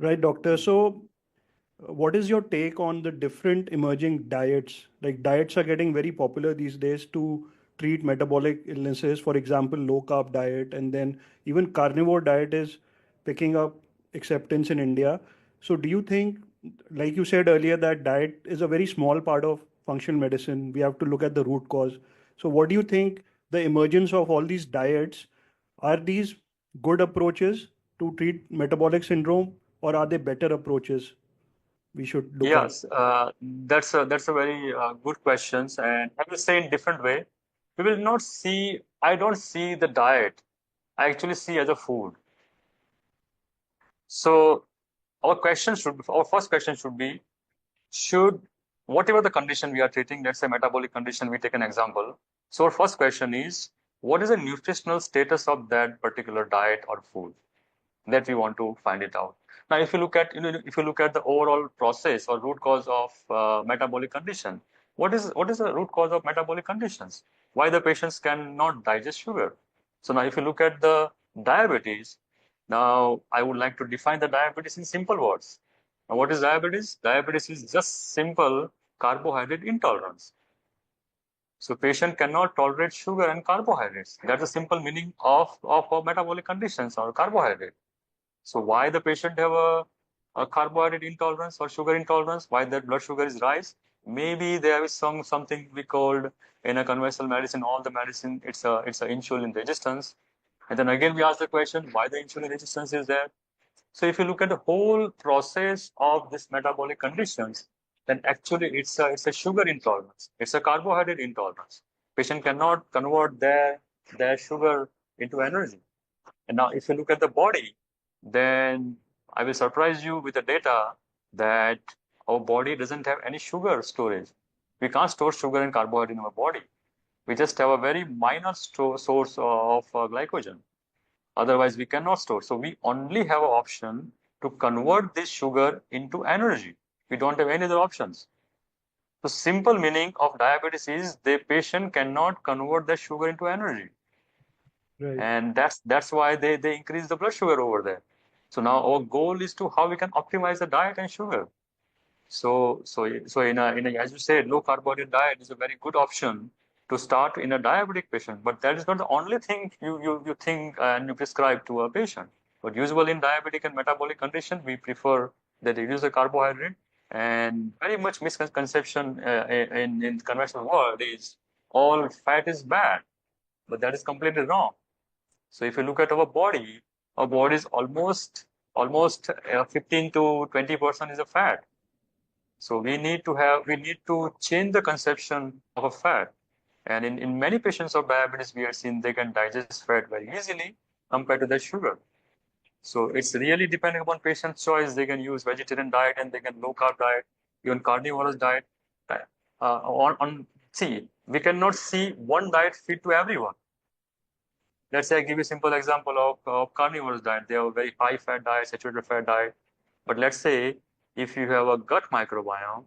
Right, doctor. So, what is your take on the different emerging diets? Like, diets are getting very popular these days to treat metabolic illnesses. For example, low carb diet, and then even carnivore diet is picking up acceptance in India. So, do you think, like you said earlier, that diet is a very small part of functional medicine? We have to look at the root cause. So, what do you think the emergence of all these diets are these good approaches to treat metabolic syndrome, or are they better approaches we should look at? Yes, that's a very good questions, and I will say in different way. We will not see. I don't see the diet. I actually see as a food. So our first question should be: should whatever the condition we are treating, let's say metabolic condition, we take an example. So our first question is: what is the nutritional status of that particular diet or food? That we want to find it out. Now, if you look at if you look at the overall process or root cause of metabolic condition, what is the root cause of metabolic conditions? Why the patients cannot digest sugar? So now, if you look at the diabetes, now I would like to define the diabetes in simple words. Now, what is diabetes? Diabetes is just simple carbohydrate intolerance. So patient cannot tolerate sugar and carbohydrates. That's the simple meaning of metabolic conditions or carbohydrate. So why the patient have a carbohydrate intolerance or sugar intolerance? Why their blood sugar is rise? Maybe there is something we called in a conventional medicine, all the medicine, it's a insulin resistance. And then again we ask the question, why the insulin resistance is there? So if you look at the whole process of this metabolic conditions, then actually it's a sugar intolerance. It's a carbohydrate intolerance. Patient cannot convert their sugar into energy. And now, if you look at the body, then I will surprise you with the data that our body doesn't have any sugar storage. We can't store sugar and carbohydrate in our body. We just have a very minor source of glycogen. Otherwise, we cannot store. So we only have an option to convert this sugar into energy. We don't have any other options. The simple meaning of diabetes is the patient cannot convert the sugar into energy, Right. and that's why they increase the blood sugar over there. So now our goal is to how we can optimize the diet and sugar. So in a as you said, low carbohydrate diet is a very good option to start in a diabetic patient, but that is not the only thing you think and you prescribe to a patient. But usually in diabetic and metabolic condition, we prefer that reduce the carbohydrate. And very much misconception in conventional world is all fat is bad, but that is completely wrong. So if you look at our body is almost 15 to 20% is a fat. So we need to change the conception of a fat. And in many patients of diabetes, we are seeing they can digest fat very easily compared to the sugar. So it's really depending upon patient's choice. They can use vegetarian diet and they can low carb diet, even carnivorous diet. See, we cannot see one diet fit to everyone. Let's say I give you a simple example of carnivorous diet. They have a very high fat diet, saturated fat diet. But let's say if you have a gut microbiome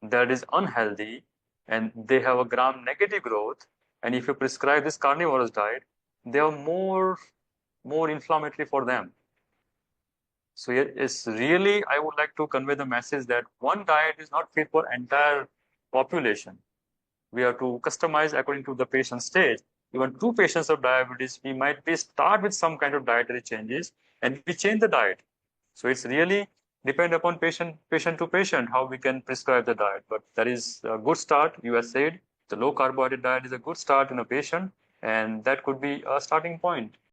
that is unhealthy and they have a gram negative growth, and if you prescribe this carnivorous diet, they are more inflammatory for them. So it's really, I would like to convey the message that one diet is not fit for entire population. We have to customize according to the patient stage. Even two patients of diabetes, we might be start with some kind of dietary changes and we change the diet. So it's really depend upon patient to patient how we can prescribe the diet. But that is a good start. You have said the low carbohydrate diet is a good start in a patient, and that could be a starting point.